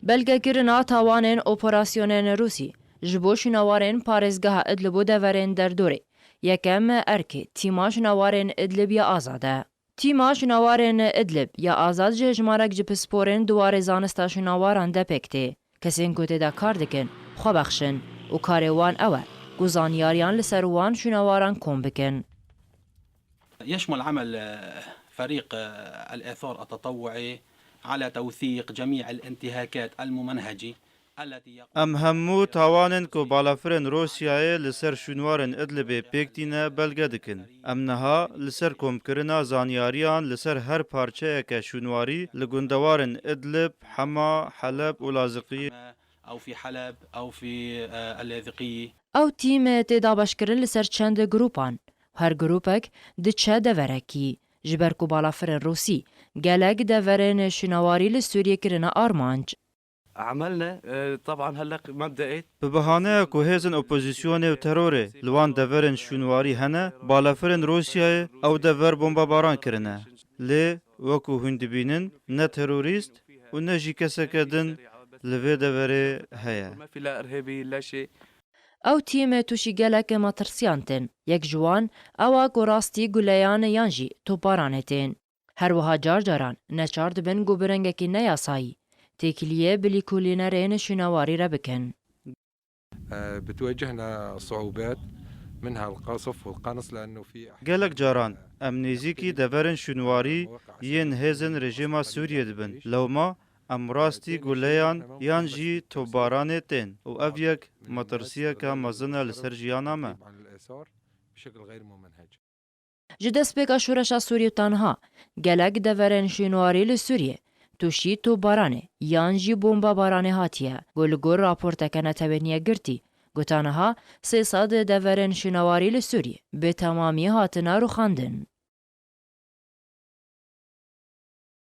بلگکرنا تاوانین اپراسیونین روسی جبو شنوارین پارێزگەها ئیدلب و دەڤەرێن دەردۆرێ یەکەم ئەرکێ تیما شنوارین ئیدلب یا ئازادە. تیما شنوارین ئیدلب یا ئازاد جێ ژمارەك ji pisporên duwarê zanista şinawaran depêktê. Kesên ku têda kar dikin, xwe bexşin û karê wan ew e ku zanyariyan li ser wan şinawaran kom bikin. يشمل عمل فريق الإيثار التطوعي على توثيق جميع الانتهاكات الممنهجة التي ام همو تاوانن کو بالافرن روسیای لسر شنوارن ادلبه پێکتینە بەلگە دکن. ام نها لسر کۆمکردنا زانیاریان لسر هەر پارچەیەکە شنواری لە گوندەوارن ادلب، حما، حەلب و لازقی أو في حلب أو في اللاذقية. ئەو تیم تێدا بەشکردن لەسەر چەند گروپان. هەر گروپێک diçe deverekî. Ji ber ku balafirên Rûsî gelek deverên şinawarî li Sûriyê kirine armanc. عملنا طبعا هلا مبدئي bi bihaneya ku hêzin opozisyonê û terorê li wan deverên şûnwarî hene, balafirên Rûsyayê ew dever bombabaran kirine. Lê wekû hûn dibînin ne terorîst û ne jî keseke din li vê deverê heye. ما في لا ارهابي لا شيء. ئەو تیم تووشی gelek matirsiyan tên. Yek ji wan ewa ku rastî guleyan yan jî toparanê tên. Her wiha car caran neçar dibin ku bi rengekî neyasayî têkiliyê bilîkulînerên şînawarî re bikin. بتواجهنا صعوبات منها القصف والقنص لانه في Gelek caran em nêzîkî deverên şûnwarî yên hêzin rejima Sûriyê dibin. Lewma em rastî guleyan yan jî topbaranê tên û ev yek matirsiyeka mezin e li ser jiyana me. عن الاثار بشكل غير ممنهج. Ji destpêka şûreşa Sûrî tanha gelek deverên şînwarî li Sûriyê تووشی topbaranê yan jî bombabaranê hatiye. Ku li gor raporteke netewêniye girtî gotanha 300 deverên şînawarî li Sûriyê bi temamî hatine rûxandin.